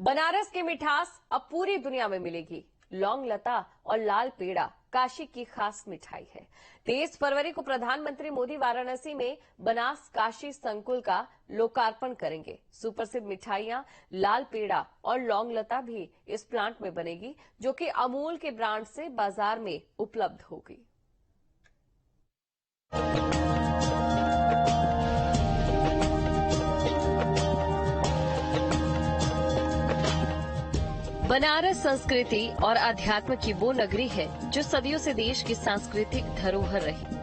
बनारस की मिठास अब पूरी दुनिया में मिलेगी। लौंग लता और लाल पेड़ा काशी की खास मिठाई है। 23 फरवरी को प्रधानमंत्री मोदी वाराणसी में बनास काशी संकुल का लोकार्पण करेंगे। सुप्रसिद्ध मिठाइयां लाल पेड़ा और लौंग लता भी इस प्लांट में बनेगी, जो कि अमूल के ब्रांड से बाजार में उपलब्ध होगी। बनारस संस्कृति और अध्यात्म की वो नगरी है जो सदियों से देश की सांस्कृतिक धरोहर रही।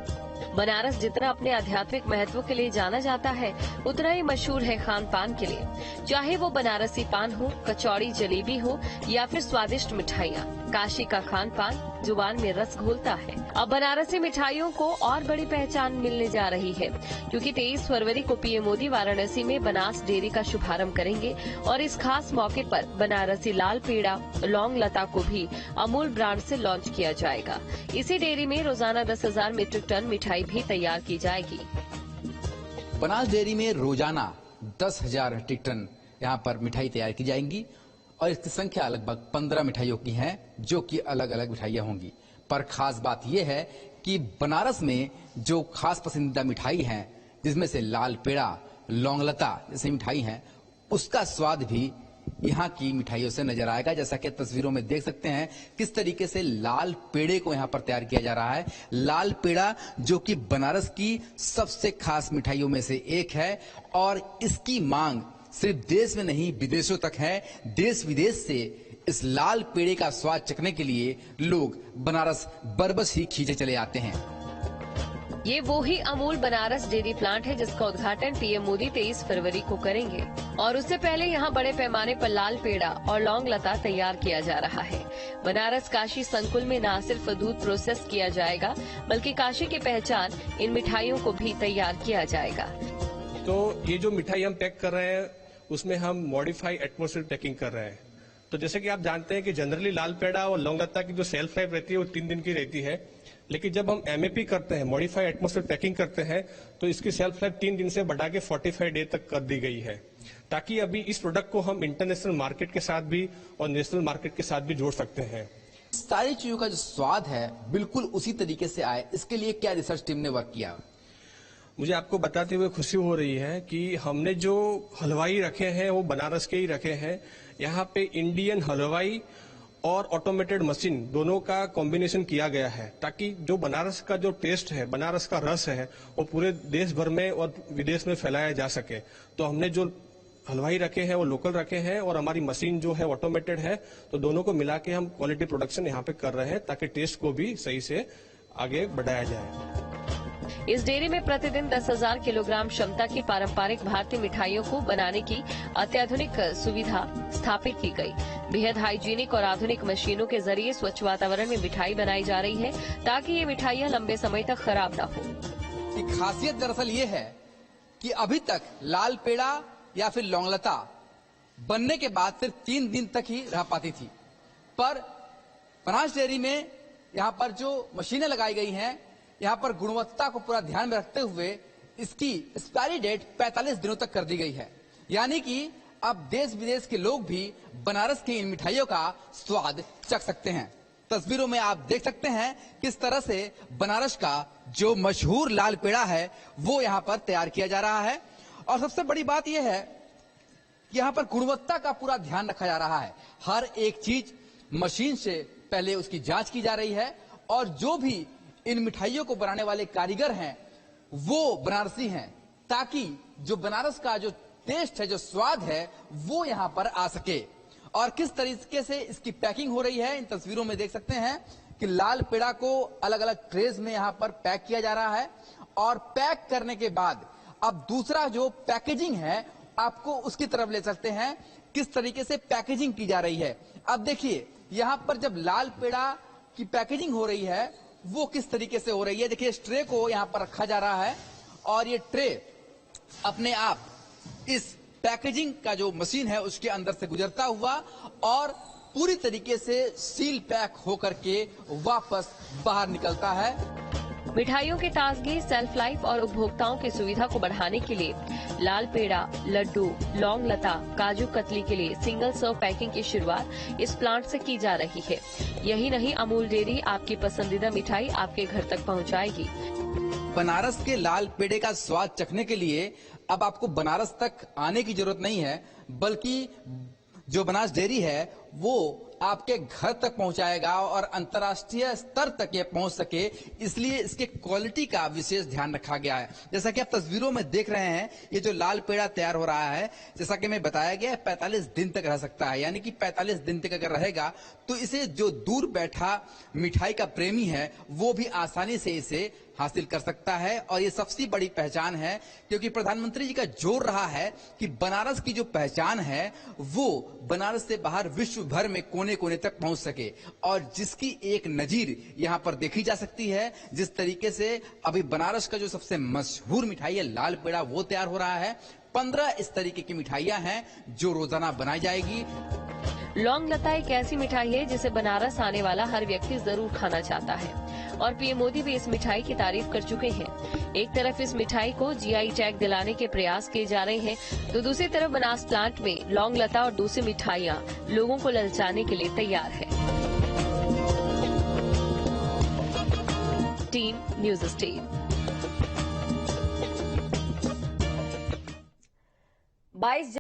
बनारस जितना अपने आध्यात्मिक महत्व के लिए जाना जाता है, उतना ही मशहूर है खान पान के लिए। चाहे वो बनारसी पान हो, कचौड़ी जलेबी हो या फिर स्वादिष्ट मिठाइयाँ, काशी का खान पान जुबान में रस घोलता है। अब बनारसी मिठाइयों को और बड़ी पहचान मिलने जा रही है, क्योंकि 23 फरवरी को पीएम मोदी वाराणसी में बनास डेयरी का शुभारंभ करेंगे और इस खास मौके पर बनारसी लाल पेड़ा लौंग लता को भी अमूल ब्रांड से लॉन्च किया जाएगा। इसी डेयरी में रोजाना 10,000 मीट्रिक टन मिठाई भी तैयार की जाएगी। बनास डेयरी में रोजाना 10,000 मीट्रिक टन यहाँ पर मिठाई तैयार की जाएंगी और इसकी संख्या लगभग 15 मिठाइयों की है, जो कि अलग अलग मिठाइयां होंगी। पर खास बात यह है कि बनारस में जो खास पसंदीदा मिठाई है, जिसमें से लाल पेड़ा लौंग लता जैसी मिठाई है, उसका स्वाद भी यहाँ की मिठाइयों से नजर आएगा। जैसा कि तस्वीरों में देख सकते हैं किस तरीके से लाल पेड़े को यहाँ पर तैयार किया जा रहा है। लाल पेड़ा जो कि बनारस की सबसे खास मिठाइयों में से एक है और इसकी मांग सिर्फ देश में नहीं विदेशों तक है। देश विदेश से इस लाल पेड़े का स्वाद चखने के लिए लोग बनारस बरबस ही खींचे चले आते हैं। ये वो ही अमूल बनारस डेयरी प्लांट है जिसका उद्घाटन पीएम मोदी 23 फरवरी को करेंगे और उससे पहले यहाँ बड़े पैमाने पर लाल पेड़ा और लौंग लता तैयार किया जा रहा है। बनारस काशी संकुल में न सिर्फ दूध प्रोसेस किया जाएगा, बल्कि काशी की पहचान इन मिठाइयों को भी तैयार किया जाएगा। तो ये जो मिठाई हम पैक कर रहे हैं उसमें हम मॉडिफाई एटमॉस्फेयर पैकिंग कर रहे हैं। तो जैसे कि आप जानते हैं कि जनरली लाल पेड़ा और लौंग लता की जो सेल्फ लाइफ रहती है वो 3 दिन की रहती है, लेकिन जब हम एमएपी करते हैं, मॉडिफाई एटमॉस्फेयर पैकिंग करते हैं, तो इसकी सेल्फ लाइफ 3 दिन से बढ़ा के 45 डे तक कर दी गई है, ताकि अभी इस प्रोडक्ट को हम इंटरनेशनल मार्केट के साथ भी और नेशनल मार्केट के साथ भी जोड़ सकते हैं। सारी चीजों का जो स्वाद है बिल्कुल उसी तरीके से आए, इसके लिए क्या रिसर्च टीम ने वर्क किया? मुझे आपको बताते हुए खुशी हो रही है कि हमने जो हलवाई रखे हैं वो बनारस के ही रखे हैं। यहाँ पे इंडियन हलवाई और ऑटोमेटेड मशीन दोनों का कॉम्बिनेशन किया गया है, ताकि जो बनारस का जो टेस्ट है, बनारस का रस है, वो पूरे देश भर में और विदेश में फैलाया जा सके। तो हमने जो हलवाई रखे हैं वो लोकल रखे हैं और हमारी मशीन जो है ऑटोमेटेड है, तो दोनों को मिला के हम क्वालिटी प्रोडक्शन यहाँ पे कर रहे हैं, ताकि टेस्ट को भी सही से आगे बढ़ाया जाए। इस डेयरी में प्रतिदिन 10,000 किलोग्राम क्षमता की पारंपरिक भारतीय मिठाइयों को बनाने की अत्याधुनिक सुविधा स्थापित की गई। बेहद हाइजीनिक और आधुनिक मशीनों के जरिए स्वच्छ वातावरण में मिठाई बनाई जा रही है, ताकि ये मिठाइयां लंबे समय तक खराब न हो। खासियत दरअसल ये है कि अभी तक लाल पेड़ा या फिर लौंग लता बनने के बाद सिर्फ 3 दिन तक ही रह पाती थी, पर बनास डेयरी में यहाँ पर जो मशीनें लगाई गई हैं, यहाँ पर गुणवत्ता को पूरा ध्यान में रखते हुए इसकी एक्सपायरी डेट 45 दिनों तक कर दी गई है। यानी कि अब देश विदेश के लोग भी बनारस की इन मिठाइयों का स्वाद चख सकते हैं। तस्वीरों में आप देख सकते हैं किस तरह से बनारस का जो मशहूर लाल पेड़ा है वो यहाँ पर तैयार किया जा रहा है। और सबसे बड़ी बात यह है कि यहाँ पर गुणवत्ता का पूरा ध्यान रखा जा रहा है। हर एक चीज मशीन से पहले उसकी जांच की जा रही है और जो भी इन मिठाइयों को बनाने वाले कारीगर हैं वो बनारसी हैं, ताकि जो बनारस का जो टेस्ट है, जो स्वाद है, वो यहाँ पर आ सके। और किस तरीके से इसकी पैकिंग हो रही है, इन तस्वीरों में देख सकते हैं कि लाल पेड़ा को अलग अलग ट्रेज में यहाँ पर पैक किया जा रहा है और पैक करने के बाद अब दूसरा जो पैकेजिंग है आपको उसकी तरफ ले सकते हैं, किस तरीके से पैकेजिंग की जा रही है। अब देखिए यहाँ पर जब लाल पेड़ा की पैकेजिंग हो रही है वो किस तरीके से हो रही है। देखिए इस ट्रे को यहाँ पर रखा जा रहा है और ये ट्रे अपने आप इस पैकेजिंग का जो मशीन है उसके अंदर से गुजरता हुआ और पूरी तरीके से सील पैक होकर के वापस बाहर निकलता है। मिठाइयों के ताजगी, सेल्फ लाइफ और उपभोक्ताओं की सुविधा को बढ़ाने के लिए लाल पेड़ा, लड्डू, लौंग लता, काजू कतली के लिए सिंगल सर्व पैकिंग की शुरुआत इस प्लांट से की जा रही है। यही नहीं, अमूल डेयरी आपकी पसंदीदा मिठाई आपके घर तक पहुंचाएगी। बनारस के लाल पेड़े का स्वाद चखने के लिए अब आपको बनारस तक आने की जरूरत नहीं है, बल्कि जो बनास डेयरी है वो आपके घर तक पहुंचाएगा और अंतर्राष्ट्रीय स्तर तक ये पहुंच सके, इसलिए इसके क्वालिटी का विशेष ध्यान रखा गया है। जैसा कि आप तस्वीरों में देख रहे हैं, ये जो लाल पेड़ा तैयार हो रहा है, जैसा कि मैं बताया गया है, 45 दिन तक रह सकता है। यानी कि 45 दिन तक अगर रहेगा तो इसे जो दूर बैठा मिठाई का प्रेमी है वो भी आसानी से इसे हासिल कर सकता है। और ये सबसे बड़ी पहचान है, क्योंकि प्रधानमंत्री जी का जोर रहा है कि बनारस की जो पहचान है वो बनारस से बाहर विश्व भर में कोने कोने तक पहुंच सके, और जिसकी एक नजीर यहां पर देखी जा सकती है। जिस तरीके से अभी बनारस का जो सबसे मशहूर मिठाई है लाल पेड़ा वो तैयार हो रहा है, 15 इस तरीके की मिठाइयां हैं जो रोजाना बनाई जाएगी। लौंग लता एक ऐसी मिठाई है जिसे बनारस आने वाला हर व्यक्ति जरूर खाना चाहता है, और पीएम मोदी भी इस मिठाई की तारीफ कर चुके हैं। एक तरफ इस मिठाई को जीआई टैग दिलाने के प्रयास किए जा रहे हैं, तो दूसरी तरफ बनास प्लांट में लौंग लता और दूसरी मिठाइयां लोगों को ललचाने के लिए तैयार है। Team news state. 22